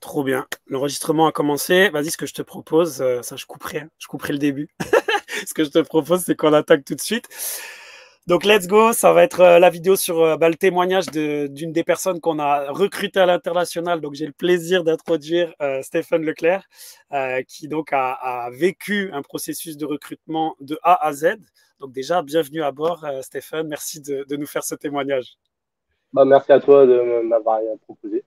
Trop bien. L'enregistrement a commencé. Vas-y, ce que je te propose, ça je couperai le début. Ce que je te propose, c'est qu'on attaque tout de suite. Donc, let's go. Ça va être la vidéo sur le témoignage d'une des personnes qu'on a recrutées à l'international. Donc, j'ai le plaisir d'introduire Stéphane Leclerc, qui donc a vécu un processus de recrutement de A à Z. Donc, déjà, bienvenue à bord, Stéphane. Merci de nous faire ce témoignage. Bah, merci à toi de m'avoir proposé.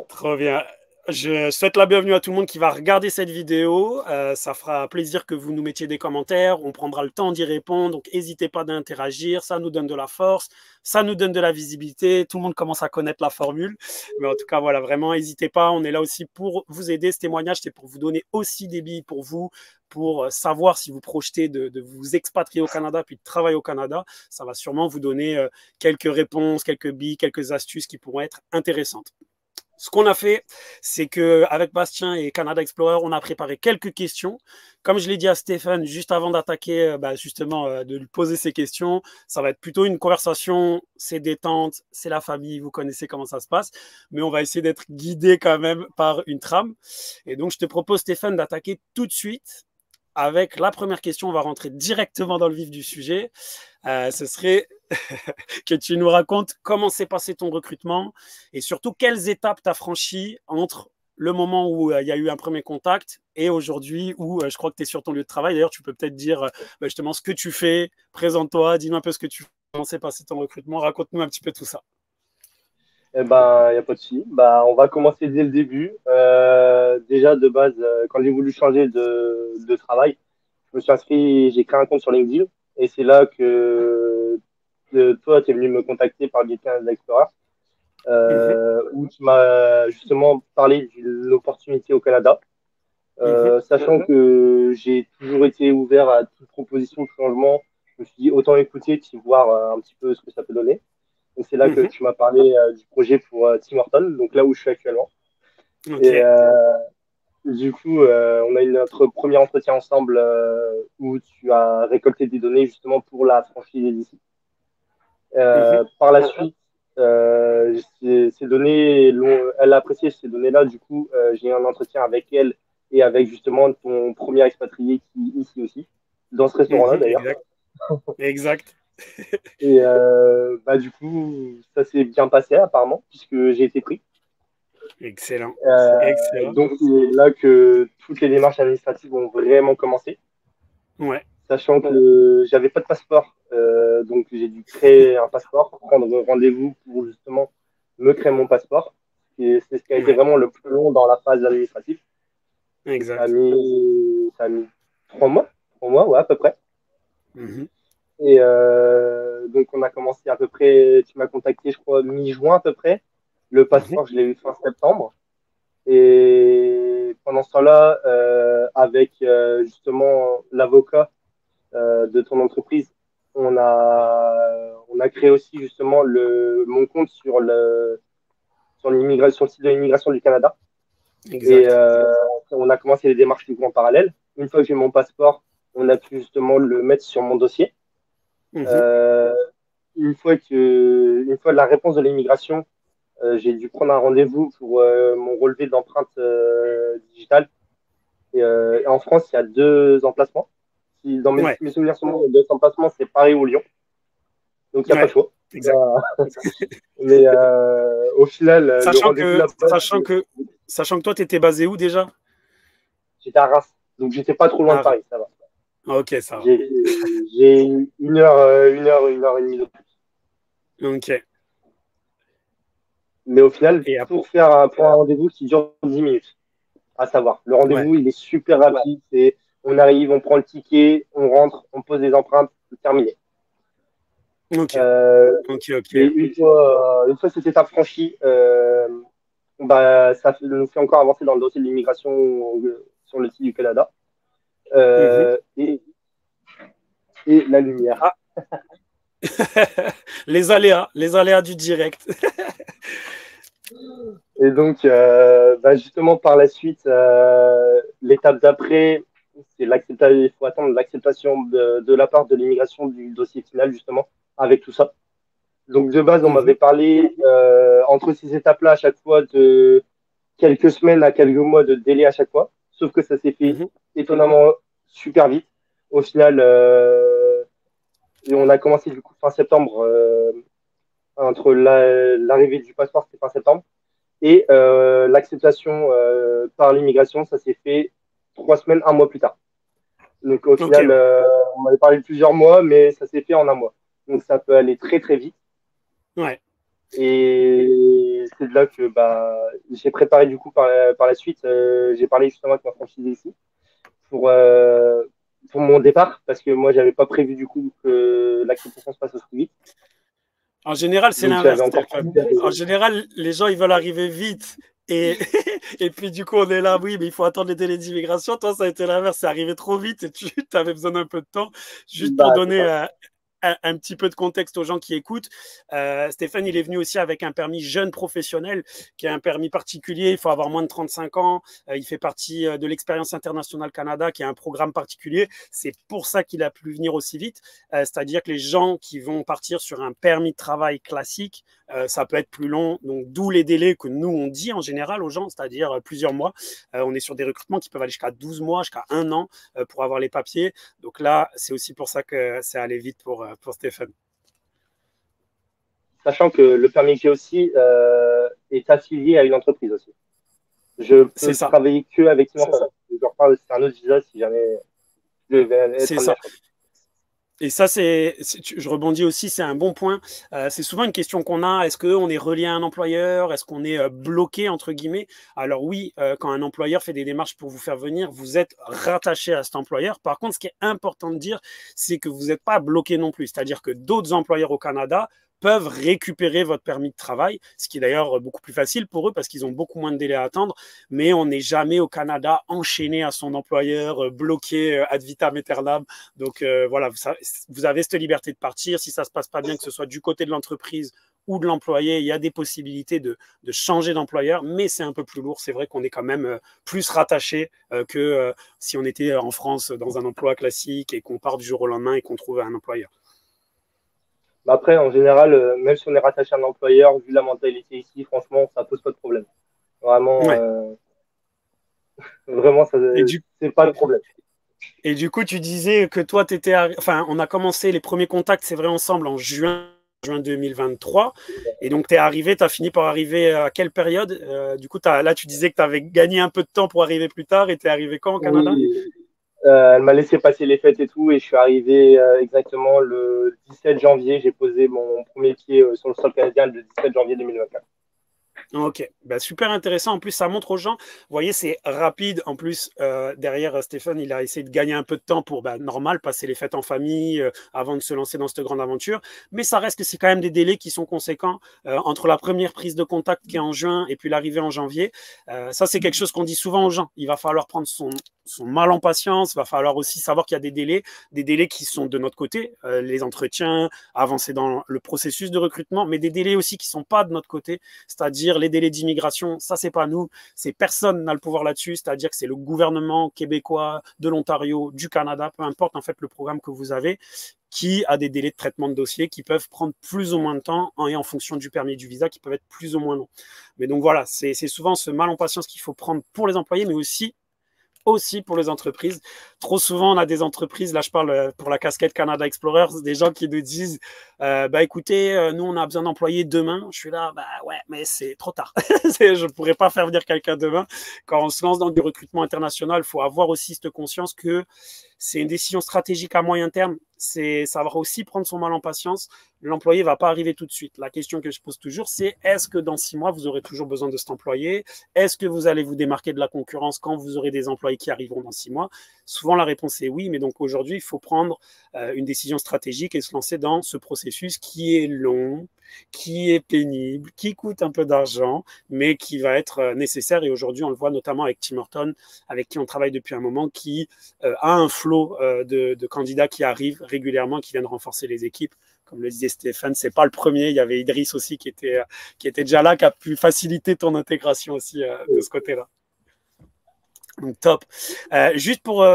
Trop bien. Je souhaite la bienvenue à tout le monde qui va regarder cette vidéo. Ça fera plaisir que vous nous mettiez des commentaires. On prendra le temps d'y répondre. Donc, n'hésitez pas d'interagir. Ça nous donne de la force. Ça nous donne de la visibilité. Tout le monde commence à connaître la formule. Mais en tout cas, voilà, vraiment, n'hésitez pas. On est là aussi pour vous aider. Ce témoignage, c'est pour vous donner aussi des billes pour vous, pour savoir si vous projetez de vous expatrier au Canada puis de travailler au Canada. Ça va sûrement vous donner quelques réponses, quelques billes, quelques astuces qui pourront être intéressantes. Ce qu'on a fait, c'est qu'avec Bastien et Canada Explorer, on a préparé quelques questions. Comme je l'ai dit à Stéphane juste avant d'attaquer, justement, de lui poser ces questions, ça va être plutôt une conversation, c'est détente, c'est la famille, vous connaissez comment ça se passe, mais on va essayer d'être guidé quand même par une trame. Et donc, je te propose, Stéphane, d'attaquer tout de suite avec la première question. On va rentrer directement dans le vif du sujet. Ce serait que tu nous racontes comment s'est passé ton recrutement et surtout quelles étapes tu as franchies entre le moment où il y a eu un premier contact et aujourd'hui où je crois que tu es sur ton lieu de travail. D'ailleurs, tu peux peut-être dire justement ce que tu fais, présente-toi, dis-nous un peu ce que tu fais, comment s'est passé ton recrutement, raconte-nous un petit peu tout ça. Eh ben, il n'y a pas de souci. Bah, on va commencer dès le début. Déjà, de base, quand j'ai voulu changer de travail, je me suis inscrit, j'ai créé un compte sur LinkedIn. Et c'est là que toi, tu es venu me contacter par quelqu'un d'Explorer, Mhm, où tu m'as justement parlé d'une opportunité au Canada. mhm, Sachant que j'ai toujours été ouvert à toute proposition de changement, je me suis dit autant écouter, puis voir un petit peu ce que ça peut donner. Et c'est là que mhm. tu m'as parlé du projet pour Tim Horton, donc là où je suis actuellement. Ok, Et du coup, on a eu notre premier entretien ensemble où tu as récolté des données justement pour la franchise d'ici. mhm, Par la suite, ces données, elle a apprécié ces données-là. Du coup, j'ai eu un entretien avec elle et avec justement ton premier expatrié qui est ici aussi, dans ce restaurant-là mhm, d'ailleurs. exact, exact. Et bah, du coup, ça s'est bien passé apparemment, puisque j'ai été pris. Excellent, Euh, excellent. donc, c'est là que toutes les démarches administratives ont vraiment commencé, Ouais, sachant que j'avais pas de passeport. Donc, j'ai dû créer un passeport, prendre rendez-vous pour justement me créer mon passeport. Et c'est ce qui a été ouais, vraiment le plus long dans la phase administrative. Et exact. ça a mis 3 mois, 3 mois, ouais, à peu près. Mhm, Et donc, on a commencé à peu près, tu m'as contacté, je crois, mi-juin à peu près. Le mhm. passeport, je l'ai eu fin septembre. Et pendant ce temps-là, avec justement l'avocat de ton entreprise, on a créé aussi justement mon compte sur le site de l'immigration du Canada. Et Exact. on a commencé les démarches du coup en parallèle. Une fois que j'ai mon passeport, on a pu justement le mettre sur mon dossier. Mhm. Euh, une fois la réponse de l'immigration, j'ai dû prendre un rendez-vous pour mon relevé d'empreinte digitale. Et en France, il y a 2 emplacements. Si, dans Ouais, mes souvenirs sont bons, il y a 2 emplacements, c'est Paris ou Lyon. Donc, il n'y a pas de ouais, choix. exact. Mais au final, le Sachant rendez-vous que, là-bas, sachant que, sachant que toi, tu étais basé où déjà? j'étais à Reims. Donc, j'étais pas trop loin de Ah, Paris, ça va. ok, ça va. J'ai j'ai 1 heure, 1 heure et demie de plus. Ok. Mais au final, Et après, pour un rendez-vous qui dure 10 minutes, à savoir. Le ouais. rendez-vous, il est super rapide. On arrive, on prend le ticket, on rentre, on pose les empreintes, c'est terminé. Ok. Euh, Ok, et ok. une fois cette étape franchie, bah, nous fait encore avancer dans le dossier de l'immigration sur le site du Canada. Mhm. Euh, et, et la lumière. Ah, les aléas du direct. Et donc, bah, justement, par la suite, l'étape d'après, c'est l'acceptation, il faut attendre l'acceptation de la part de l'immigration du dossier final, justement, avec tout ça. Donc, de base, on Mhm. m'avait parlé, entre ces étapes-là, à chaque fois, quelques semaines à quelques mois de délai à chaque fois. Sauf que ça s'est fait Mhm. étonnamment super vite. Au final, et on a commencé du coup fin septembre, entre l'arrivée du passeport, c'était fin septembre, et l'acceptation par l'immigration, ça s'est fait 3 semaines, un mois plus tard. Donc au Ok, final, ouais. on avait parlé de plusieurs mois, mais ça s'est fait en un mois. Donc ça peut aller très très vite. Ouais. Et c'est de là que bah, j'ai préparé du coup par la suite, j'ai parlé justement avec ma franchise ici pour, euh, pour mon départ, parce que moi, j'avais pas prévu du coup que l'acceptation se passe aussi vite. En général, c'est Donc j'avais l'inverse. encore C'est-à-dire que, en général, les gens, ils veulent arriver vite. Et, et puis, du coup, on est là, oui, mais il faut attendre les délais d'immigration. Toi, ça a été l'inverse. C'est arrivé trop vite et tu avais besoin d'un peu de temps. Juste pour bah, c'est donner ça. un petit peu de contexte aux gens qui écoutent, Stéphane, il est venu aussi avec un permis jeune professionnel, qui est un permis particulier. Il faut avoir moins de 35 ans. Il fait partie de l'Expérience internationale Canada, qui est un programme particulier. C'est pour ça qu'il a pu venir aussi vite. C'est-à-dire que les gens qui vont partir sur un permis de travail classique, ça peut être plus long. Donc, d'où les délais que nous, on dit en général aux gens, c'est-à-dire plusieurs mois. On est sur des recrutements qui peuvent aller jusqu'à 12 mois, jusqu'à un an pour avoir les papiers. Donc là, c'est aussi pour ça que c'est allé vite pour Stéphane. Sachant que le permis que j'ai aussi est affilié à une entreprise aussi. Je C'est peux ça. travailler que avec une entreprise. Je leur parle, c'est un autre visa si jamais je devais être C'est amené à ça. changer. Et ça, je rebondis aussi, c'est un bon point. C'est souvent une question qu'on a. Est-ce qu'on est relié à un employeur? Est-ce qu'on est bloqué, entre guillemets? Alors oui, quand un employeur fait des démarches pour vous faire venir, vous êtes rattaché à cet employeur. Par contre, ce qui est important de dire, c'est que vous n'êtes pas bloqué non plus. C'est-à-dire que d'autres employeurs au Canada peuvent récupérer votre permis de travail, ce qui est d'ailleurs beaucoup plus facile pour eux parce qu'ils ont beaucoup moins de délais à attendre, mais on n'est jamais au Canada enchaîné à son employeur, bloqué ad vitam aeternam. Donc voilà, vous avez cette liberté de partir. Si ça ne se passe pas bien, que ce soit du côté de l'entreprise ou de l'employé, il y a des possibilités de changer d'employeur, mais c'est un peu plus lourd. C'est vrai qu'on est quand même plus rattaché que si on était en France dans un emploi classique et qu'on part du jour au lendemain et qu'on trouve un employeur. Mais après, en général, même si on est rattaché à un employeur, vu la mentalité ici, franchement, ça pose pas de problème. Vraiment, Ouais. vraiment, ça, Et du, c'est pas de problème. et du coup, tu disais que toi, enfin, on a commencé les premiers contacts, c'est vrai, ensemble en juin 2023. Et donc, tu es arrivé, tu as fini par arriver à quelle période? Du coup, là, tu disais que tu avais gagné un peu de temps pour arriver plus tard et tu es arrivé quand au Canada? Oui, elle m'a laissé passer les fêtes et tout, et je suis arrivé exactement le 17 janvier. J'ai posé mon premier pied sur le sol canadien le 17 janvier 2024. Ok, bah, super intéressant. En plus, ça montre aux gens, vous voyez, c'est rapide. En plus, derrière, Stéphane, il a essayé de gagner un peu de temps pour, bah, normal, passer les fêtes en famille avant de se lancer dans cette grande aventure. Mais ça reste que c'est quand même des délais qui sont conséquents entre la première prise de contact qui est en juin et puis l'arrivée en janvier. Ça, c'est quelque chose qu'on dit souvent aux gens. Il va falloir prendre son mal en patience. Il va falloir aussi savoir qu'il y a des délais qui sont de notre côté, les entretiens, avancer dans le processus de recrutement, mais des délais aussi qui ne sont pas de notre côté, c'est-à-dire les délais d'immigration, ça c'est pas nous, c'est personne n'a le pouvoir là-dessus, c'est-à-dire que c'est le gouvernement québécois, de l'Ontario, du Canada, peu importe en fait le programme que vous avez, qui a des délais de traitement de dossier qui peuvent prendre plus ou moins de temps et en fonction du permis et du visa qui peuvent être plus ou moins longs. Mais donc voilà, c'est souvent ce mal en patience qu'il faut prendre pour les employés, mais aussi pour les entreprises. Trop souvent, on a des entreprises, là je parle pour la casquette Canada Explorers, des gens qui nous disent bah écoutez, nous on a besoin d'employés demain. Je suis là, bah ouais, mais c'est trop tard. Je ne pourrais pas faire venir quelqu'un demain. Quand on se lance dans du recrutement international, il faut avoir aussi cette conscience que c'est une décision stratégique à moyen terme. C'est savoir aussi prendre son mal en patience. L'employé ne va pas arriver tout de suite. La question que je pose toujours, c'est est-ce que dans 6 mois, vous aurez toujours besoin de cet employé? Est-ce que vous allez vous démarquer de la concurrence quand vous aurez des employés qui arriveront dans 6 mois? Souvent, la réponse est oui, mais donc aujourd'hui, il faut prendre une décision stratégique et se lancer dans ce processus qui est long, qui est pénible, qui coûte un peu d'argent, mais qui va être nécessaire. Et aujourd'hui, on le voit notamment avec Tim Horton, avec qui on travaille depuis un moment, qui a un flot de candidats qui arrivent régulièrement, qui viennent renforcer les équipes. Comme le disait Stéphane, c'est pas le premier. Il y avait Idriss aussi qui était déjà là, qui a pu faciliter ton intégration aussi de ce côté-là. Donc top. Juste pour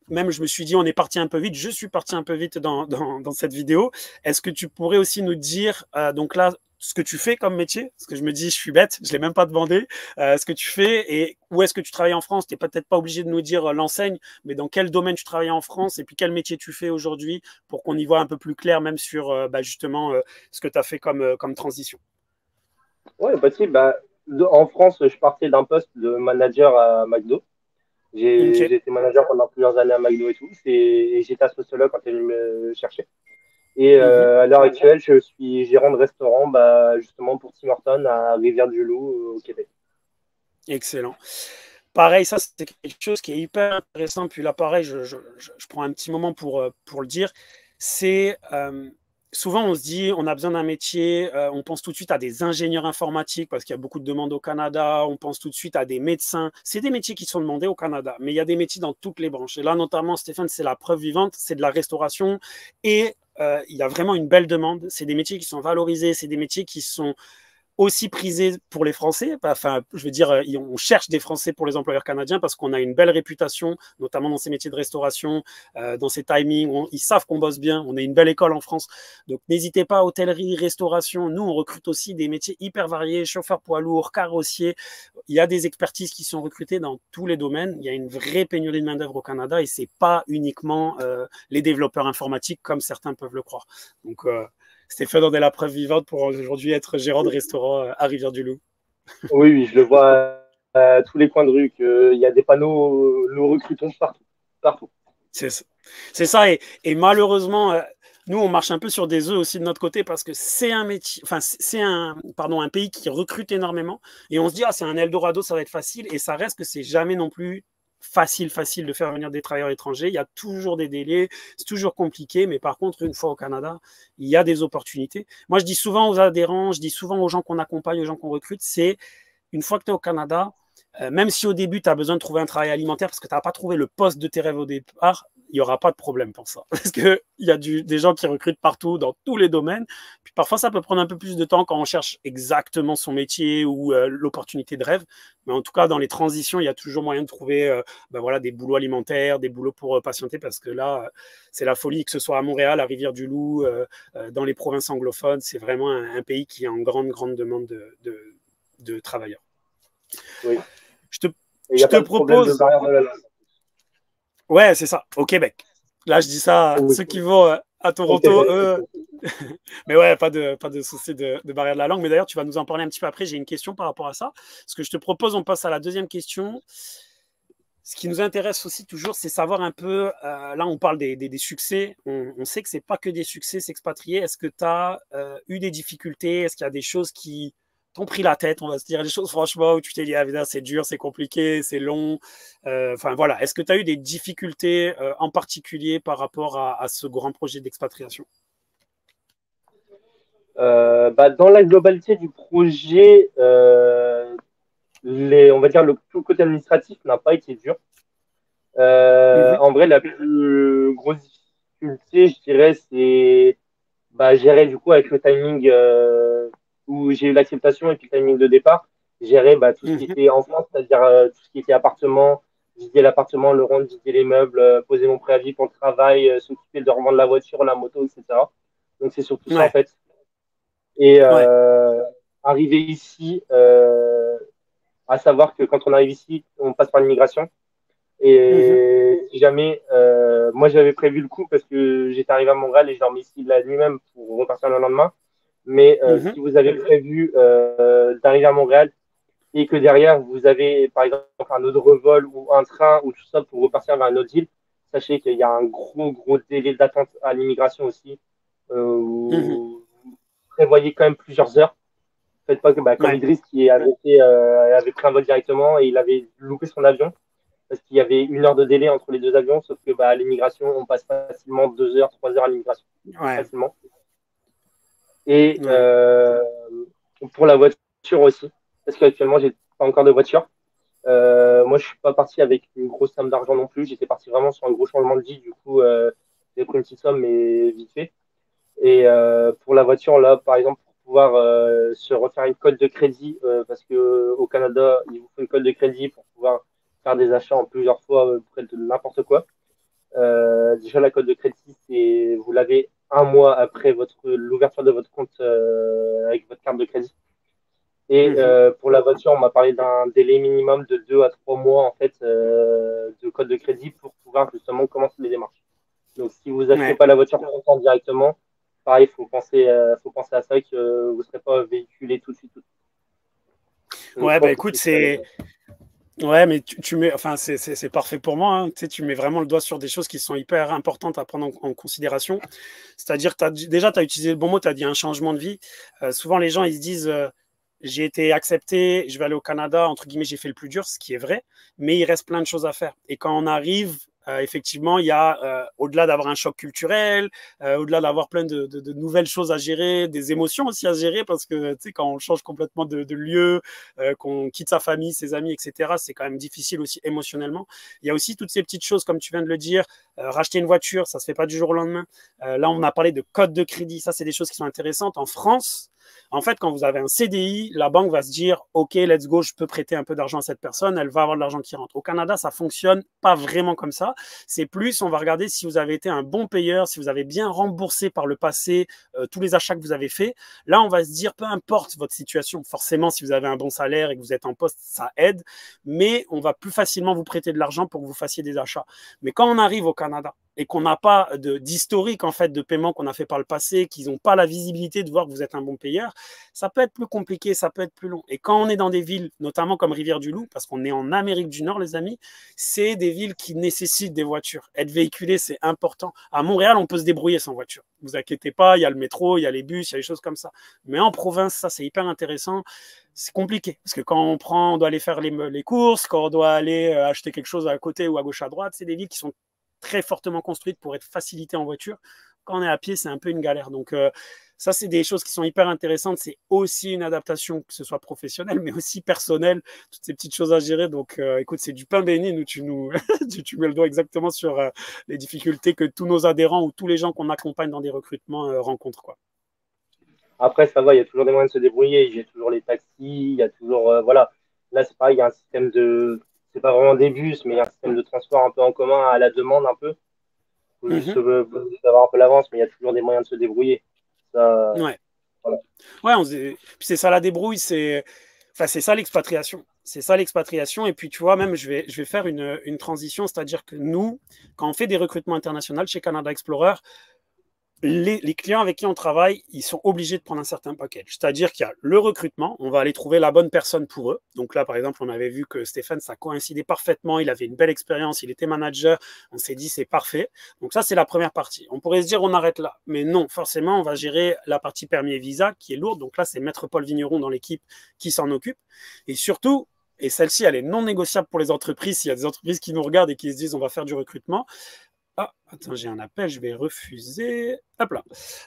même je me suis dit on est parti un peu vite, je suis parti un peu vite dans cette vidéo. Est-ce que tu pourrais aussi nous dire, donc là ce que tu fais comme métier, parce que je me dis, je suis bête, je ne l'ai même pas demandé, ce que tu fais et où est-ce que tu travailles en France. Tu n'es peut-être pas obligé de nous dire l'enseigne, mais dans quel domaine tu travailles en France et puis quel métier tu fais aujourd'hui pour qu'on y voit un peu plus clair, même sur justement ce que tu as fait comme transition. Ouais, bah, si, bah, en France, je partais d'un poste de manager à McDo. Ok. J'ai été manager pendant plusieurs années à McDo et tout. Et j'étais sociologue quand elle me cherchait. Et Mhm. à l'heure actuelle, je suis gérant de restaurant bah, justement pour Tim Hortons à Rivière-du-Loup au Québec. Excellent. Pareil, ça, c'est quelque chose qui est hyper intéressant. Puis là, pareil, je prends un petit moment pour le dire. C'est souvent, on se dit, on a besoin d'un métier, on pense tout de suite à des ingénieurs informatiques parce qu'il y a beaucoup de demandes au Canada, on pense tout de suite à des médecins. C'est des métiers qui sont demandés au Canada, mais il y a des métiers dans toutes les branches. Et là, notamment, Stéphane, c'est la preuve vivante, c'est de la restauration et il y a vraiment une belle demande. C'est des métiers qui sont valorisés, c'est des métiers qui sont aussi prisé pour les Français. Enfin, je veux dire, on cherche des Français pour les employeurs canadiens parce qu'on a une belle réputation, notamment dans ces métiers de restauration, dans ces timings. Ils savent qu'on bosse bien. On est une belle école en France. Donc, n'hésitez pas, hôtellerie, restauration. Nous, on recrute aussi des métiers hyper variés, chauffeur poids lourd, carrossier. Il y a des expertises qui sont recrutées dans tous les domaines. Il y a une vraie pénurie de main-d'œuvre au Canada et c'est pas uniquement les développeurs informatiques comme certains peuvent le croire. Donc, Stéphane en est la preuve vivante pour aujourd'hui être gérant de restaurant à Rivière-du-Loup. Oui, oui, je le vois à tous les coins de rue, qu'il y a des panneaux, nous recrutons partout. Partout. C'est ça. C'est ça. Et malheureusement, nous, on marche un peu sur des œufs aussi de notre côté parce que c'est un métier, enfin, c'est un pays qui recrute énormément. Et on se dit, ah, c'est un Eldorado, ça va être facile. Et ça reste que c'est jamais non plus facile de faire venir des travailleurs étrangers. Il y a toujours des délais, c'est toujours compliqué. Mais par contre, une fois au Canada, il y a des opportunités. Moi, je dis souvent aux adhérents, je dis souvent aux gens qu'on accompagne, aux gens qu'on recrute, c'est une fois que tu es au Canada, même si au début, tu as besoin de trouver un travail alimentaire parce que tu n'as pas trouvé le poste de tes rêves au départ, il n'y aura pas de problème pour ça. Parce qu'il y a des gens qui recrutent partout, dans tous les domaines. Puis parfois, ça peut prendre un peu plus de temps quand on cherche exactement son métier ou l'opportunité de rêve. Mais en tout cas, dans les transitions, il y a toujours moyen de trouver voilà, des boulots alimentaires, des boulots pour patienter, parce que là, c'est la folie, que ce soit à Montréal, à Rivière-du-Loup, dans les provinces anglophones. C'est vraiment un pays qui est en grande demande de travailleurs. Oui. Je te, Et il n'y je a te pas de problème de propose. barrière de la langue. Ouais, c'est ça, au Québec. Là, je dis ça à Oui. ceux qui vont à Au Toronto, Québec. eux. Mais ouais, pas de souci de barrière de la langue. Mais d'ailleurs, tu vas nous en parler un petit peu après. J'ai une question par rapport à ça. Ce que je te propose, on passe à la deuxième question. Ce qui nous intéresse aussi toujours, c'est savoir un peu, là on parle des succès, on sait que c'est pas que des succès s'expatrier. Est-ce que tu as eu des difficultés? Est-ce qu'il y a des choses qui t'ont pris la tête, on va se dire, des choses franchement où tu t'es dit, ah, c'est dur, c'est compliqué, c'est long. Enfin voilà, est-ce que tu as eu des difficultés en particulier par rapport à ce grand projet d'expatriation? Bah, dans la globalité du projet, on va dire tout le côté administratif n'a pas été dur. Mhm, En vrai, la plus grosse difficulté, je dirais, c'est bah, gérer du coup avec le timing où j'ai eu l'acceptation et puis le timing de départ, gérer bah, tout ce qui mhm, était en France, c'est-à-dire tout ce qui était appartement, vider l'appartement, le rendre, vider les meubles, poser mon préavis pour le travail, s'occuper de revendre la voiture, la moto, etc. Donc c'est surtout ça en ouais, fait. Et ouais, arriver ici, à savoir que quand on arrive ici, on passe par l'immigration. mhm, Et si jamais, moi j'avais prévu le coup parce que j'étais arrivé à Montréal et je dormais ici la nuit même pour repartir le lendemain. Mais mhm, si vous avez prévu d'arriver à Montréal et que derrière vous avez par exemple un autre vol ou un train ou tout ça pour repartir vers une autre île, sachez qu'il y a un gros délai d'attente à l'immigration aussi. mhm, Vous prévoyez quand même plusieurs heures. Faites pas que bah, comme ouais, Idriss qui avait pris un vol directement et il avait loupé son avion parce qu'il y avait 1 heure de délai entre les deux avions, sauf que bah, à l'immigration, on passe facilement 2 heures, 3 heures à l'immigration, ouais, facilement. Et ouais, pour la voiture aussi, parce qu'actuellement, j'ai pas encore de voiture. Moi, je suis pas parti avec une grosse somme d'argent non plus. J'étais parti vraiment sur un gros changement de vie. Du coup, j'ai pris une petite somme, mais vite fait. Et pour la voiture, là, par exemple, pour pouvoir se refaire une cote de crédit, parce que au Canada, il vous faut une cote de crédit pour pouvoir faire des achats en plusieurs fois près de n'importe quoi. Déjà, la cote de crédit, vous l'avez un mois après l'ouverture de votre compte avec votre carte de crédit. Et Mhm. pour la voiture, on m'a parlé d'un délai minimum de 2 à 3 mois en fait de code de crédit pour pouvoir justement commencer les démarches. Donc si vous achetez Ouais. pas la voiture pour autant directement, pareil, faut penser à ça que vous ne serez pas véhiculé tout de suite. Donc je Ouais, bah pense que écoute, c'est ça. c'est. Ouais, mais tu mets. Enfin, c'est parfait pour moi, hein. Tu sais, tu mets vraiment le doigt sur des choses qui sont hyper importantes à prendre en considération. C'est-à-dire, déjà, tu as utilisé le bon mot, tu as dit un changement de vie. Souvent, les gens, ils se disent j'ai été accepté, je vais aller au Canada, entre guillemets, j'ai fait le plus dur, ce qui est vrai, mais il reste plein de choses à faire. Et quand on arrive, effectivement, il y a, au-delà d'avoir un choc culturel, au-delà d'avoir plein de nouvelles choses à gérer, des émotions aussi à gérer, parce que, tu sais, quand on change complètement de lieu, qu'on quitte sa famille, ses amis, etc., c'est quand même difficile aussi émotionnellement. Il y a aussi toutes ces petites choses, comme tu viens de le dire, racheter une voiture, ça se fait pas du jour au lendemain. Là, on a parlé de code de crédit. Ça, c'est des choses qui sont intéressantes. En France, en fait, quand vous avez un CDI, la banque va se dire, OK, let's go, je peux prêter un peu d'argent à cette personne, elle va avoir de l'argent qui rentre. Au Canada, ça fonctionne pas vraiment comme ça. C'est plus, on va regarder si vous avez été un bon payeur, si vous avez bien remboursé par le passé tous les achats que vous avez faits. Là, on va se dire, peu importe votre situation, forcément, si vous avez un bon salaire et que vous êtes en poste, ça aide, mais on va plus facilement vous prêter de l'argent pour que vous fassiez des achats. Mais quand on arrive au Canada, et qu'on n'a pas d'historique en fait de paiement qu'on a fait par le passé, qu'ils n'ont pas la visibilité de voir que vous êtes un bon payeur, ça peut être plus compliqué, ça peut être plus long. Et quand on est dans des villes, notamment comme Rivière-du-Loup, parce qu'on est en Amérique du Nord, les amis, c'est des villes qui nécessitent des voitures. Être véhiculé, c'est important. À Montréal, on peut se débrouiller sans voiture. Ne vous inquiétez pas, il y a le métro, il y a les bus, il y a des choses comme ça. Mais en province, ça, c'est hyper intéressant. C'est compliqué parce que quand on doit aller faire les courses, quand on doit aller acheter quelque chose à côté ou à gauche à droite, c'est des villes qui sont très fortement construite pour être facilitée en voiture. Quand on est à pied, c'est un peu une galère. Donc, ça, c'est des choses qui sont hyper intéressantes. C'est aussi une adaptation, que ce soit professionnelle, mais aussi personnelle, toutes ces petites choses à gérer. Donc, écoute, c'est du pain béni. Tu mets le doigt exactement sur les difficultés que tous nos adhérents ou tous les gens qu'on accompagne dans des recrutements rencontrent, quoi. Après, ça va, il y a toujours des moyens de se débrouiller. Il y a toujours les taxis, il y a toujours, voilà. Là, c'est pareil, il y a un système c'est pas vraiment des bus, mais il y a un système de transport un peu en commun à la demande un peu. Mhm. Faut juste avoir un peu l'avance, mais il y a toujours des moyens de se débrouiller. Ça, Ouais. voilà. Ouais, puis c'est ça la débrouille, enfin, c'est ça l'expatriation. C'est ça l'expatriation. Et puis, tu vois, même, je vais faire une transition, c'est-à-dire que nous, quand on fait des recrutements internationaux chez Canada Explorer, les clients avec qui on travaille, ils sont obligés de prendre un certain package. C'est-à-dire qu'il y a le recrutement, on va aller trouver la bonne personne pour eux. Donc là, par exemple, on avait vu que Stéphane, ça coïncidait parfaitement, il avait une belle expérience, il était manager, on s'est dit c'est parfait. Donc ça, c'est la première partie. On pourrait se dire on arrête là, mais non, forcément, on va gérer la partie permis et visa qui est lourde. Donc là, c'est Maître Paul Vigneron dans l'équipe qui s'en occupe. Et surtout, et celle-ci, elle est non négociable pour les entreprises. S'il y a des entreprises qui nous regardent et qui se disent on va faire du recrutement, ah, attends, j'ai un appel, je vais refuser. Hop là.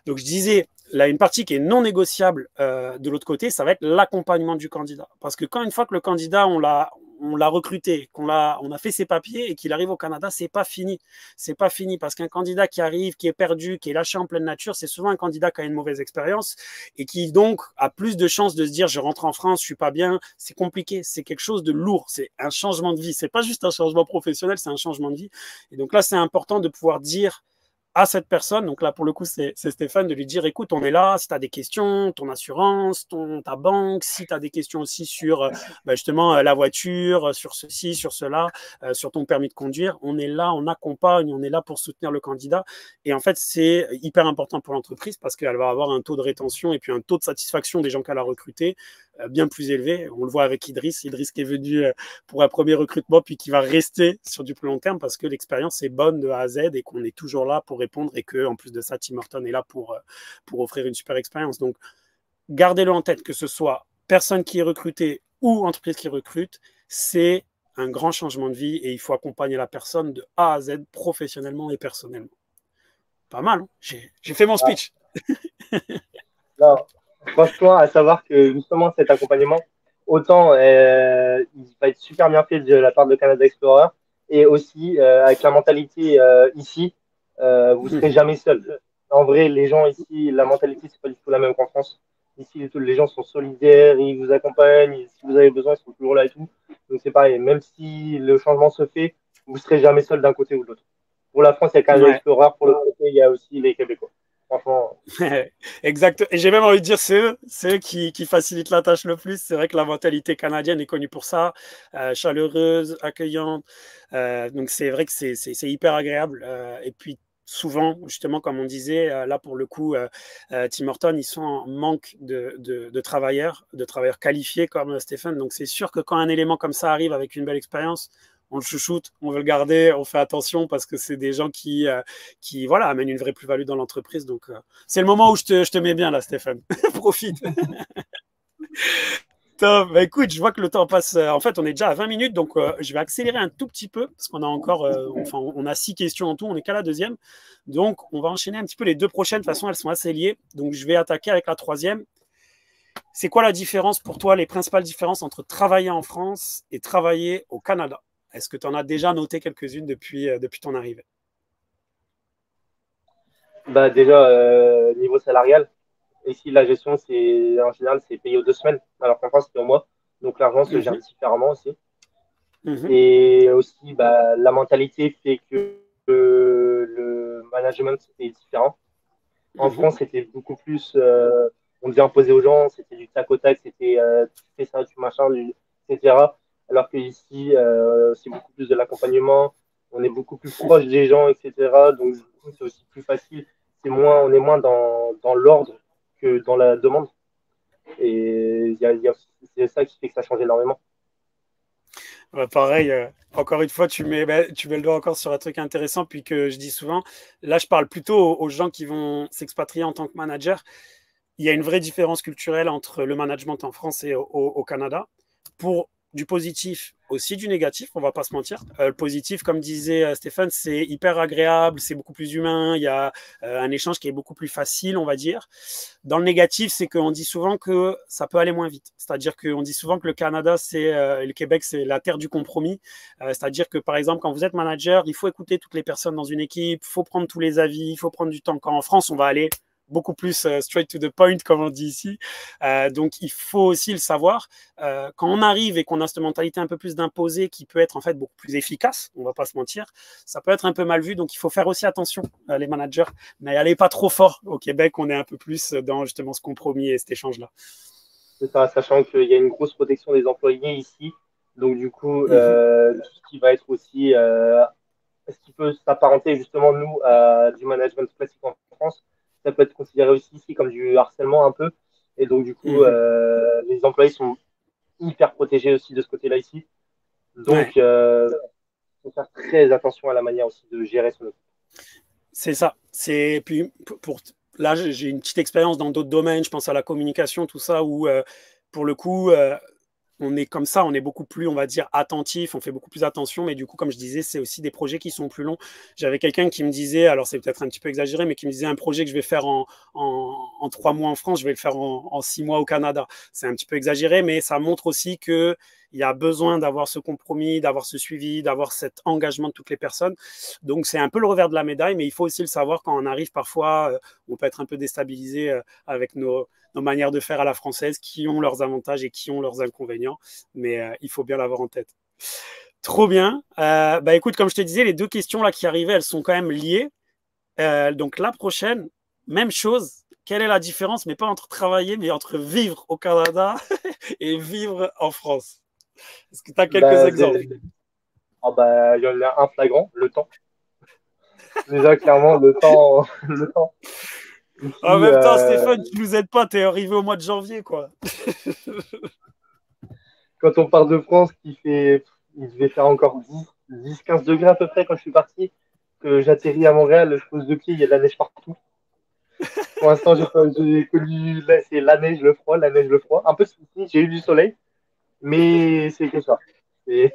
Donc je disais, là, une partie qui est non négociable de l'autre côté, ça va être l'accompagnement du candidat. Parce que quand une fois que le candidat, on l'a recruté, on a fait ses papiers et qu'il arrive au Canada, c'est pas fini. C'est pas fini parce qu'un candidat qui arrive, qui est perdu, qui est lâché en pleine nature, c'est souvent un candidat qui a une mauvaise expérience et qui donc a plus de chances de se dire je rentre en France, je suis pas bien. C'est compliqué, c'est quelque chose de lourd, c'est un changement de vie. C'est pas juste un changement professionnel, c'est un changement de vie. Et donc là, c'est important de pouvoir dire à cette personne, donc là pour le coup c'est Stéphane, de lui dire écoute, on est là, si tu as des questions, ton assurance, ta banque, si tu as des questions aussi sur justement la voiture, sur ceci, sur cela, sur ton permis de conduire, on est là, on accompagne, on est là pour soutenir le candidat. Et en fait, c'est hyper important pour l'entreprise parce qu'elle va avoir un taux de rétention et puis un taux de satisfaction des gens qu'elle a recrutés bien plus élevé. On le voit avec Idriss qui est venu pour un premier recrutement, puis qui va rester sur du plus long terme parce que l'expérience est bonne de A à Z et qu'on est toujours là pour répondre et que en plus de ça, Tim Horton est là pour offrir une super expérience. Donc, gardez-le en tête, que ce soit personne qui est recrutée ou entreprise qui recrute, c'est un grand changement de vie et il faut accompagner la personne de A à Z professionnellement et personnellement. Pas mal, hein. J'ai fait mon Ah, speech. là, franchement, à savoir que justement cet accompagnement, autant il va être super bien fait de la part de Canada Explorer, et aussi avec la mentalité ici, vous serez jamais seul. En vrai, les gens ici, la mentalité, c'est pas du tout la même qu'en France. Ici, les gens sont solidaires, ils vous accompagnent, si vous avez besoin, ils sont toujours là et tout. Donc c'est pareil, même si le changement se fait, vous serez jamais seul d'un côté ou de l'autre. Pour la France, il y a Canada Ouais. Explorer, pour l'autre côté, il y a aussi les Québécois. Franchement, Exact. Et j'ai même envie de dire, c'est eux qui facilitent la tâche le plus. C'est vrai que la mentalité canadienne est connue pour ça, chaleureuse, accueillante. Donc c'est vrai que c'est hyper agréable. Et puis souvent, justement, comme on disait, là pour le coup, Tim Hortons, ils sont en manque de travailleurs qualifiés comme Stéphane. Donc c'est sûr que quand un élément comme ça arrive avec une belle expérience, on le chouchoute, on veut le garder, on fait attention parce que c'est des gens qui voilà, amènent une vraie plus-value dans l'entreprise. Donc, c'est le moment où je te mets bien là, Stéphane. Profite. Top. Bah, écoute, je vois que le temps passe. En fait, on est déjà à 20 minutes, donc je vais accélérer un tout petit peu parce qu'on a encore, enfin, on a 6 questions en tout, on n'est qu'à la deuxième. Donc, on va enchaîner un petit peu les deux prochaines. De toute façon, elles sont assez liées. Donc, je vais attaquer avec la troisième. C'est quoi la différence pour toi, les principales différences entre travailler en France et travailler au Canada? Est-ce que tu en as déjà noté quelques-unes depuis ton arrivée? bah déjà, niveau salarial, ici, la gestion, en général, c'est payé aux 2 semaines, alors qu'en France, c'est au mois. Donc, l'argent se gère Mhm, différemment aussi. mhm, Et aussi, bah, la mentalité fait que le management est différent. En mhm, France, c'était beaucoup plus, on devait imposer aux gens, c'était du tac au tac, c'était tu fais ça, tu machin, etc. Alors que ici, c'est beaucoup plus de l'accompagnement, on est beaucoup plus proche des gens, etc. Donc, du coup, c'est aussi plus facile. On est moins dans l'ordre que dans la demande. Et c'est ça qui fait que ça change énormément. bah, pareil, encore une fois, tu mets le doigt encore sur un truc intéressant, puis que je dis souvent, là je parle plutôt aux gens qui vont s'expatrier en tant que manager. Il y a une vraie différence culturelle entre le management en France et au Canada. Pour du positif, aussi du négatif, on va pas se mentir. Le positif, comme disait Stéphane, c'est hyper agréable, c'est beaucoup plus humain, il y a un échange qui est beaucoup plus facile, on va dire. Dans le négatif, c'est qu'on dit souvent que ça peut aller moins vite. C'est-à-dire qu'on dit souvent que le Canada, et le Québec, c'est la terre du compromis. C'est-à-dire que, par exemple, quand vous êtes manager, il faut écouter toutes les personnes dans une équipe, il faut prendre tous les avis, il faut prendre du temps. Quand en France, on va aller beaucoup plus straight to the point, comme on dit ici. Donc, il faut aussi le savoir. Quand on arrive et qu'on a cette mentalité un peu plus d'imposer, qui peut être en fait beaucoup plus efficace, on va pas se mentir, ça peut être un peu mal vu. Donc, il faut faire aussi attention, les managers. Mais allez pas trop fort. Au Québec, on est un peu plus dans justement ce compromis et cet échange-là. C'est ça, sachant qu'il y a une grosse protection des employés ici. Donc, du coup, Mhm, tout ce qui va être aussi, ce qui peut s'apparenter justement, nous, à du management classique en France, ça peut être considéré aussi ici comme du harcèlement un peu. Et donc, du coup, mhm. les employés sont hyper protégés aussi de ce côté-là ici. Ouais, Donc, faut faire très attention à la manière aussi de gérer son équipe. c'est ça. C'est puis là, j'ai une petite expérience dans d'autres domaines. Je pense à la communication, tout ça, où pour le coup, on est comme ça, on est beaucoup plus, on va dire, attentif, on fait beaucoup plus attention, mais du coup, comme je disais, c'est aussi des projets qui sont plus longs. J'avais quelqu'un qui me disait, alors c'est peut-être un petit peu exagéré, mais qui me disait un projet que je vais faire en 3 mois en France, je vais le faire en 6 mois au Canada. C'est un petit peu exagéré, mais ça montre aussi que il y a besoin d'avoir ce compromis, d'avoir ce suivi, d'avoir cet engagement de toutes les personnes. Donc c'est un peu le revers de la médaille, mais il faut aussi le savoir quand on arrive parfois, on peut être un peu déstabilisé avec nos manières de faire à la française qui ont leurs avantages et qui ont leurs inconvénients, mais il faut bien l'avoir en tête. Trop bien. Bah écoute, comme je te disais, les deux questions là qui arrivaient, elles sont quand même liées. Donc la prochaine, même chose. Quelle est la différence, mais pas entre travailler, mais entre vivre au Canada et vivre en France? Est-ce que tu as quelques Bah, exemples? il y en a un flagrant, le temps. Déjà, clairement, le temps, le temps. En Ici, même temps, Stéphane, tu nous aides pas, t'es arrivé au mois de janvier, quoi. quand on part de France, il devait faire encore 10-15 degrés à peu près quand je suis parti, que j'atterris à Montréal, je pose 2 pieds, il y a de la neige partout. Pour l'instant, j'ai connu, là, c'est la neige, le froid, la neige, le froid. Un peu, si, j'ai eu du soleil, mais c'est que ça. C'est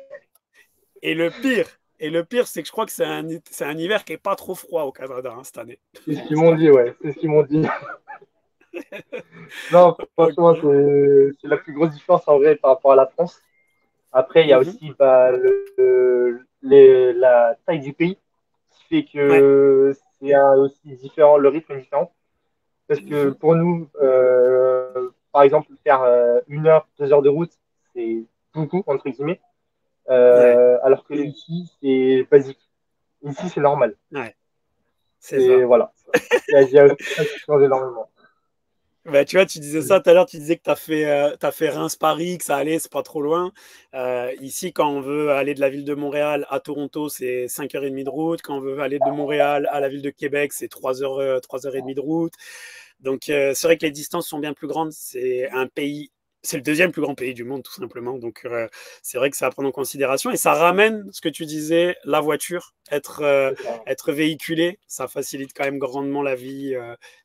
Et le pire, c'est que je crois que c'est un hiver qui est pas trop froid au Canada cette année. c'est ce qu'ils m'ont dit, ouais. C'est ce qu'ils m'ont dit. Non, franchement, Ok. c'est la plus grosse différence en vrai par rapport à la France. Après, il y a Mhm. aussi bah, la taille du pays qui fait Ouais. que aussi différent, le rythme est différent. Parce que Mhm. pour nous, par exemple, faire 1 heure, 2 heures de route, c'est beaucoup, entre guillemets. Ouais. Alors que ici, c'est basique. Ici, c'est normal. Ouais. c'est Et ça. voilà. Il y a ça qui change énormément. Bah, tu vois, tu disais ça tout à l'heure, tu disais que t'as fait Reims-Paris, que ça allait, c'est pas trop loin. Ici, quand on veut aller de la ville de Montréal à Toronto, c'est 5h30 de route. Quand on veut aller de Montréal à la ville de Québec, c'est 3h30 de route. Donc, c'est vrai que les distances sont bien plus grandes. C'est le deuxième plus grand pays du monde, tout simplement. Donc, c'est vrai que c'est à prendre en considération. Et ça ramène ce que tu disais, la voiture, C'est ça. être véhiculé, ça facilite quand même grandement la vie.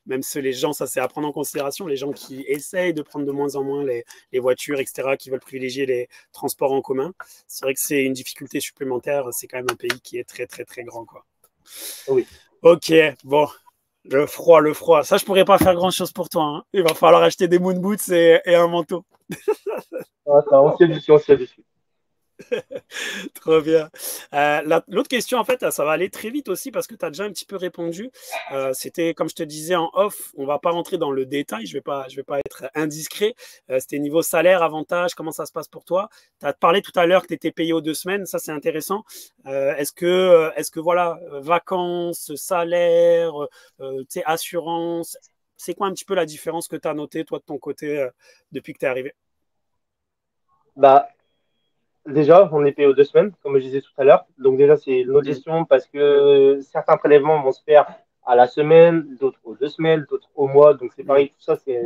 Même si les gens, ça c'est à prendre en considération, les gens qui essayent de prendre de moins en moins les voitures, etc., qui veulent privilégier les transports en commun. C'est vrai que c'est une difficulté supplémentaire. C'est quand même un pays qui est très, très, très grand, quoi. Oui. Ok, bon, le froid, le froid. Ça, je pourrais pas faire grand-chose pour toi, hein. Il va falloir acheter des moon boots et un manteau. Ah, ça, on s'y habitue, on s'y habitue. Trop bien. L'autre question, en fait, ça va aller très vite aussi parce que tu as déjà un petit peu répondu. C'était, comme je te disais en off, on va pas rentrer dans le détail, je vais pas être indiscret. C'était niveau salaire, avantage, comment ça se passe pour toi. Tu as parlé tout à l'heure que tu étais payé aux 2 semaines, ça c'est intéressant. Est-ce que voilà, vacances, salaire, assurance, c'est quoi un petit peu la différence que tu as notée, toi, de ton côté, depuis que tu es arrivé? Bah, déjà, on est payé aux 2 semaines, comme je disais tout à l'heure. Donc déjà, c'est une autre Mhm. gestion parce que certains prélèvements vont se faire à la semaine, d'autres aux 2 semaines, d'autres au mois. Donc c'est Mhm. pareil, tout ça, c'est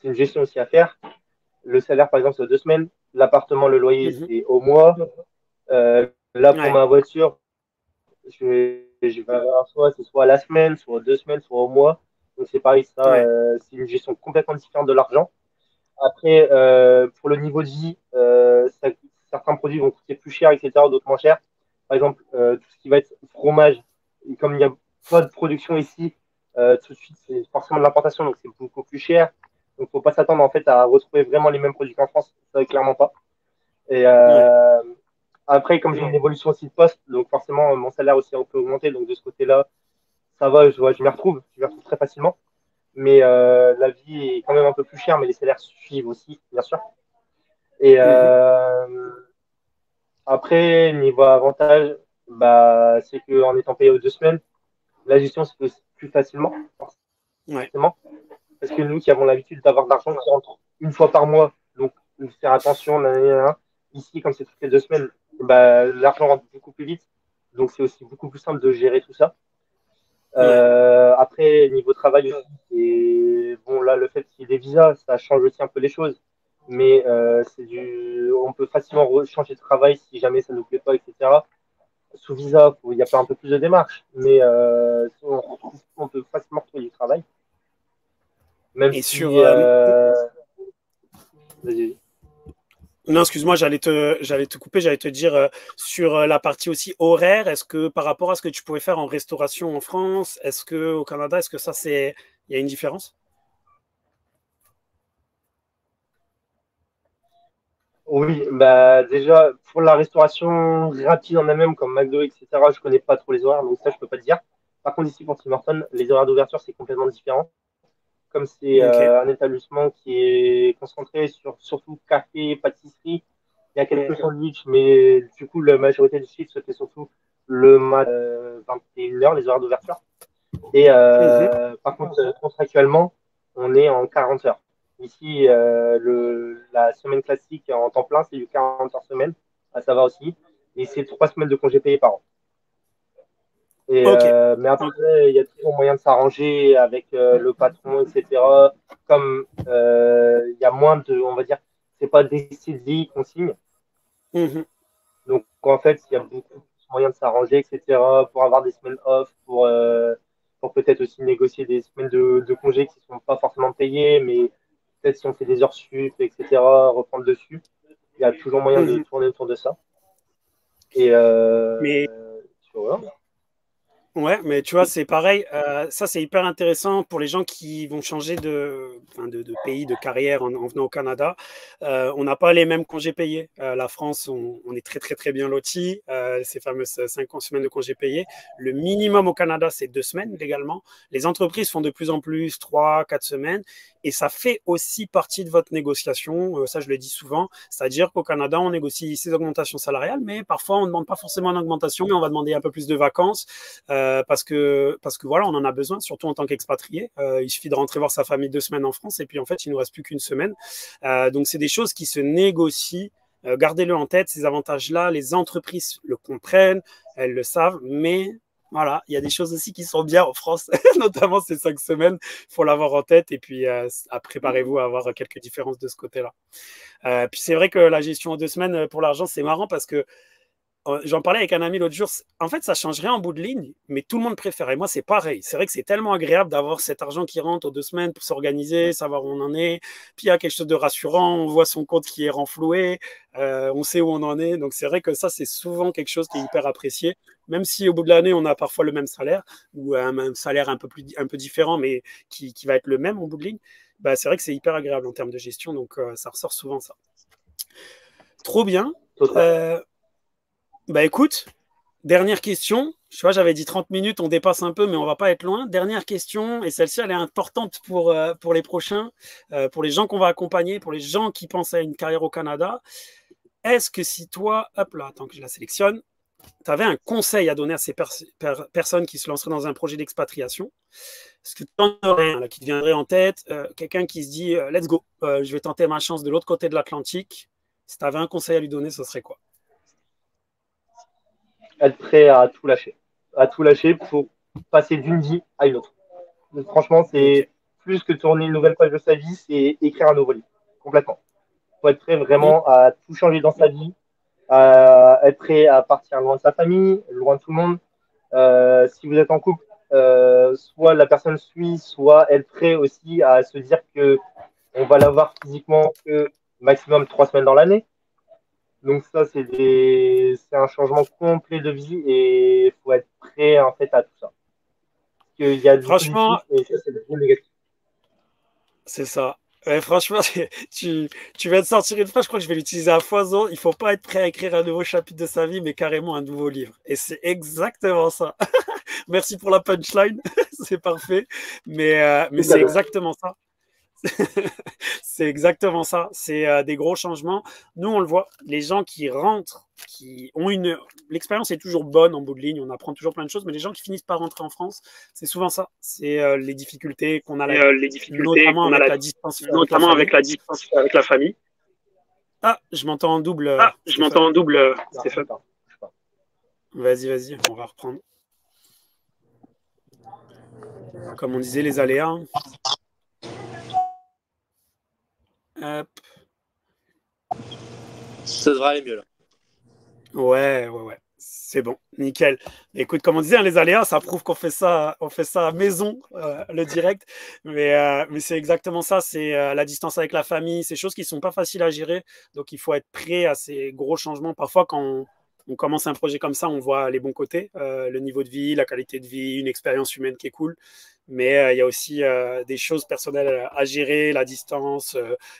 une gestion aussi à faire. Le salaire, par exemple, c'est aux 2 semaines. L'appartement, le loyer, Mhm. c'est au mois. Là, pour Ouais, ma voiture, je vais avoir soit c'est soit à la semaine, soit aux 2 semaines, soit au mois. Donc c'est pareil, ça, ouais. c'est une gestion complètement différente de l'argent. Après, pour le niveau de vie, certains produits vont coûter plus cher, etc., d'autres moins cher. Par exemple, tout ce qui va être fromage, et comme il n'y a pas de production ici, tout de suite, c'est forcément de l'importation, donc c'est beaucoup plus cher. Donc, il ne faut pas s'attendre en fait à retrouver vraiment les mêmes produits qu'en France, ça clairement pas. Et Ouais. après, comme j'ai une évolution aussi de poste, donc forcément, mon salaire aussi peut augmenter. Donc, de ce côté-là, ça va, je m'y retrouve très facilement. Mais la vie est quand même un peu plus chère, mais les salaires suivent aussi, bien sûr. Et Mhm. après, niveau avantage, bah, c'est qu'en étant payé aux 2 semaines, la gestion se fait plus facilement, Ouais. forcément. Parce que nous qui avons l'habitude d'avoir de l'argent qui rentre une fois par mois, donc il faut faire attention, là, là, là, là. Ici, comme c'est toutes les 2 semaines, bah, l'argent rentre beaucoup plus vite. Donc c'est aussi beaucoup plus simple de gérer tout ça. Ouais. Après, niveau travail aussi, et bon, là, le fait qu'il y ait des visas, ça change aussi un peu les choses. Mais on peut facilement changer de travail si jamais ça ne nous plaît pas, etc. Sous visa, il y a pas un peu plus de démarches, mais on peut facilement retrouver du travail. Même Et sur, si, vas-y. non, excuse-moi, j'allais te couper, j'allais te dire sur la partie aussi horaire, est-ce que par rapport à ce que tu pouvais faire en restauration en France, est-ce que au Canada, est-ce que ça il y a une différence? Oui, bah déjà pour la restauration rapide en elle-même comme McDo, etc. Je connais pas trop les horaires, donc ça je peux pas te dire. Par contre ici pour Tim Hortons, les horaires d'ouverture c'est complètement différent. Comme c'est Ok. un établissement qui est concentré sur surtout café, pâtisserie, il y a quelques sandwichs, mais du coup la majorité du chiffre se fait surtout le matin 21h, les horaires d'ouverture. Et Mhm. par contre, contractuellement, on est en 40 heures. Ici, la semaine classique en temps plein, c'est du 40 heures semaine. Ah, ça va aussi. Et c'est 3 semaines de congés payés par an. Ok. Mais après, il y a toujours moyen de s'arranger avec le patron, etc. Comme il y a moins de, on va dire, c'est pas des CDI qu'on signe. Mhm. Donc, en fait, il y a beaucoup plus moyen de s'arranger, etc., pour avoir des semaines off, pour peut-être aussi négocier des semaines de congés qui ne sont pas forcément payées, mais peut-être si on fait des heures sup, etc., reprendre dessus. Il y a toujours moyen de Mhm. tourner autour de ça. Et Mais tu vois. ouais, mais tu vois, c'est pareil. Ça, c'est hyper intéressant pour les gens qui vont changer enfin, de pays, de carrière en venant au Canada. On n'a pas les mêmes congés payés. La France, on est très, très, très bien lotis. Ces fameuses 50 semaines de congés payés. Le minimum au Canada, c'est 2 semaines légalement. Les entreprises font de plus en plus 3, 4 semaines. Et ça fait aussi partie de votre négociation. Ça, je le dis souvent. C'est-à-dire qu'au Canada, on négocie ses augmentations salariales, mais parfois, on ne demande pas forcément une augmentation, mais on va demander un peu plus de vacances. parce que voilà, on en a besoin, surtout en tant qu'expatrié. Il suffit de rentrer voir sa famille 2 semaines en France et puis en fait, il nous reste plus qu'une semaine. Donc, c'est des choses qui se négocient. Gardez-le en tête, ces avantages-là, les entreprises le comprennent, elles le savent, mais voilà, il y a des choses aussi qui sont bien en France, notamment ces 5 semaines. Il faut l'avoir en tête et puis préparez-vous à avoir quelques différences de ce côté-là. Puis c'est vrai que la gestion en 2 semaines pour l'argent, c'est marrant parce que j'en parlais avec un ami l'autre jour. En fait, ça change rien en bout de ligne, mais tout le monde préfère. Et moi, c'est pareil. C'est vrai que c'est tellement agréable d'avoir cet argent qui rentre aux 2 semaines pour s'organiser, savoir où on en est. Puis il y a quelque chose de rassurant. On voit son compte qui est renfloué. On sait où on en est. Donc c'est vrai que ça, c'est souvent quelque chose qui est hyper apprécié. Même si au bout de l'année, on a parfois le même salaire ou un salaire un peu différent, mais qui va être le même au bout de ligne. Bah, c'est vrai que c'est hyper agréable en termes de gestion. Donc ça ressort souvent ça. Trop bien. Bah écoute, dernière question. Tu vois, j'avais dit 30 minutes, on dépasse un peu, mais on va pas être loin. Dernière question, et celle-ci, elle est importante pour les prochains, pour les gens qu'on va accompagner, pour les gens qui pensent à une carrière au Canada. Est-ce que si toi, hop là, attends que je la sélectionne, tu avais un conseil à donner à ces personnes qui se lanceraient dans un projet d'expatriation? Est-ce que tu en aurais un là, qui te viendrait en tête? Quelqu'un qui se dit, let's go, je vais tenter ma chance de l'autre côté de l'Atlantique. Si tu avais un conseil à lui donner, ce serait quoi? Être prêt à tout lâcher pour passer d'une vie à une autre. Donc, franchement, Ok. c'est plus que tourner une nouvelle page de sa vie, c'est écrire un nouveau livre, complètement. Il faut être prêt Ok. vraiment à tout changer dans sa vie, à être prêt à partir loin de sa famille, loin de tout le monde. Si vous êtes en couple, soit la personne suit, soit être prêt aussi à se dire que on va l'avoir physiquement que maximum 3 semaines dans l'année. Donc ça, c'est un changement complet de vie et il faut être prêt en fait à tout ça. Parce qu'il y a du positif Franchement, et ça, c'est du négatif. c'est ça. Ouais, franchement, tu viens de sortir une phrase, je crois que je vais l'utiliser à foison. Il ne faut pas être prêt à écrire un nouveau chapitre de sa vie, mais carrément un nouveau livre. Et c'est exactement ça. Merci pour la punchline, c'est parfait. Mais C'est c'est cadeau. exactement ça. C'est exactement ça. C'est des gros changements. Nous, on le voit. Les gens qui rentrent, qui ont une. L'expérience est toujours bonne en bout de ligne. On apprend toujours plein de choses. Mais les gens qui finissent par rentrer en France, c'est souvent ça. C'est les difficultés qu'on a, Les difficultés notamment qu'on a avec la distance avec la notamment avec famille. la distance avec la famille. Ah, je m'entends en double, Ah, je Stéphane. m'entends en double, Stéphane. Vas-y, on va reprendre. Comme on disait, les aléas. Hop. Ça devrait aller mieux là. Ouais. C'est bon, nickel. Écoute, comme on disait, hein, les aléas, ça prouve on fait ça à maison, le direct. Mais c'est exactement ça, c'est la distance avec la famille, ces choses qui sont pas faciles à gérer. Donc, il faut être prêt à ces gros changements. Parfois, quand on commence un projet comme ça, on voit les bons côtés, le niveau de vie, la qualité de vie, une expérience humaine qui est cool. Mais il y a aussi des choses personnelles à gérer, la distance,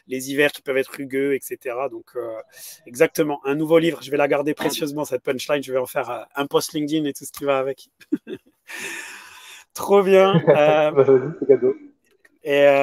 les hivers qui peuvent être rugueux, etc. Donc, exactement, un nouveau livre. Je vais la garder précieusement, cette punchline. Je vais en faire un post LinkedIn et tout ce qui va avec. Trop bien. C'est cadeau.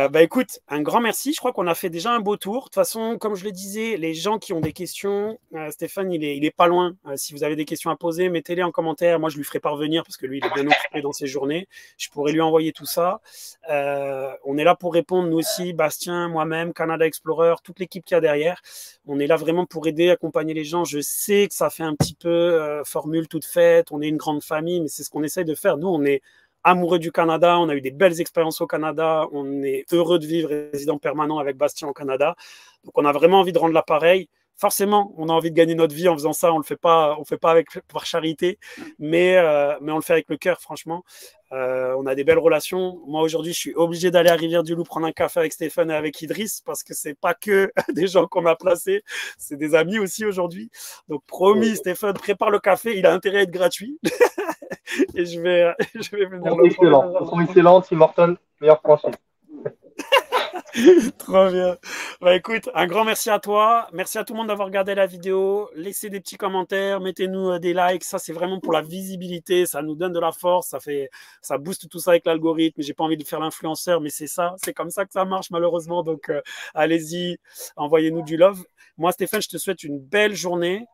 Bah écoute, un grand merci. Je crois qu'on a fait déjà un beau tour. De toute façon, comme je le disais, les gens qui ont des questions, Stéphane, il est pas loin. Si vous avez des questions à poser, mettez-les en commentaire. Moi, je lui ferai parvenir parce que lui, il est bien occupé dans ses journées. Je pourrais lui envoyer tout ça. On est là pour répondre, nous aussi, Bastien, moi-même, Canada Explorer, toute l'équipe qu'il y a derrière. On est là vraiment pour aider, accompagner les gens. Je sais que ça fait un petit peu formule toute faite. On est une grande famille, mais c'est ce qu'on essaye de faire. Nous, on est amoureux du Canada, on a eu des belles expériences au Canada, on est heureux de vivre résident permanent avec Bastien au Canada. Donc on a vraiment envie de rendre l'appareil. Forcément, on a envie de gagner notre vie en faisant ça, on le fait pas avec par charité, mais on le fait avec le cœur, franchement. On a des belles relations. Moi aujourd'hui, je suis obligé d'aller à Rivière-du-Loup prendre un café avec Stéphane et avec Idriss parce que c'est pas que des gens qu'on a placés, c'est des amis aussi aujourd'hui. Donc promis, Stéphane, prépare le café, il a intérêt à être gratuit. Et je vais venir le prendre. Excellent. Excellent, Tim Horton, meilleure franchise. Trop bien. Bah écoute, un grand merci à toi. Merci à tout le monde d'avoir regardé la vidéo. Laissez des petits commentaires, mettez-nous des likes. Ça, c'est vraiment pour la visibilité. Ça nous donne de la force. Ça booste tout ça avec l'algorithme. J'ai pas envie de faire l'influenceur, mais c'est ça. C'est comme ça que ça marche, malheureusement. Donc, allez-y, envoyez-nous du love. Moi, Stéphane, je te souhaite une belle journée.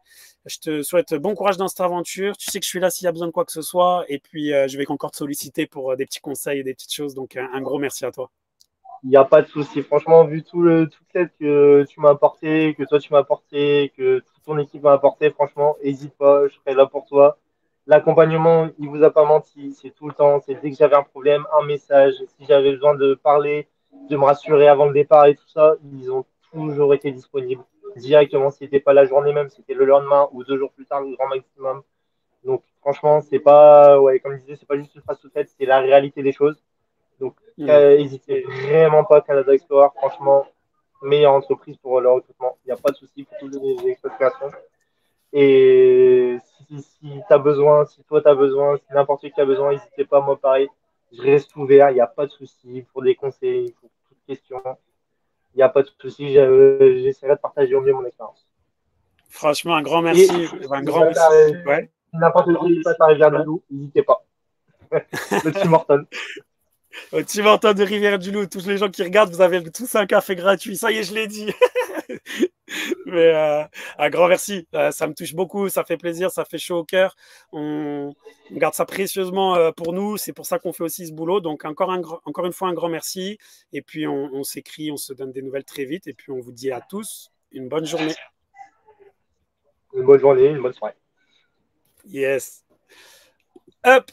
Je te souhaite bon courage dans cette aventure. Tu sais que je suis là s'il y a besoin de quoi que ce soit. Et puis, je vais encore te solliciter pour des petits conseils et des petites choses. Donc, un gros merci à toi. Il n'y a pas de souci. Franchement, vu toute l'aide que tu m'as apporté, que toi tu m'as apporté, que toute ton équipe m'a apporté, franchement, n'hésite pas, je serai là pour toi. L'accompagnement, il vous a pas menti, c'est tout le temps. C'est dès que j'avais un problème, un message, si j'avais besoin de parler, de me rassurer avant le départ et tout ça, ils ont toujours été disponibles directement. Si c'était pas la journée même, c'était le lendemain ou 2 jours plus tard, le grand maximum. Donc, franchement, c'est pas, ouais, comme je disais, c'est pas juste une phrase toute faite, c'est la réalité des choses. Donc, Mm. n'hésitez vraiment pas, Canada Explorer, franchement, meilleure entreprise pour le recrutement. Il n'y a pas de souci pour toutes les expatriations. Et si tu as besoin, si toi tu as besoin, si n'importe qui a besoin, n'hésitez pas, moi pareil, je reste ouvert, il n'y a pas de souci pour des conseils, pour toute question. Il n'y a pas de souci, j'essaierai de partager au mieux mon expérience. Franchement, un grand Et merci. Un si grand jamais merci. Ouais. n'importe qui passe à Rivière-du-Loup, n'hésitez pas. Le Tim Horton. Au Tim Hortons de Rivière-du-Loup, tous les gens qui regardent, vous avez tous un café gratuit. Ça y est, je l'ai dit. Mais un grand merci. Ça me touche beaucoup, ça fait plaisir, ça fait chaud au cœur. On garde ça précieusement pour nous. C'est pour ça qu'on fait aussi ce boulot. Donc encore une fois, un grand merci. Et puis on s'écrit, on se donne des nouvelles très vite. Et puis on vous dit à tous une bonne journée. Une bonne journée, une bonne soirée. Yes. Up.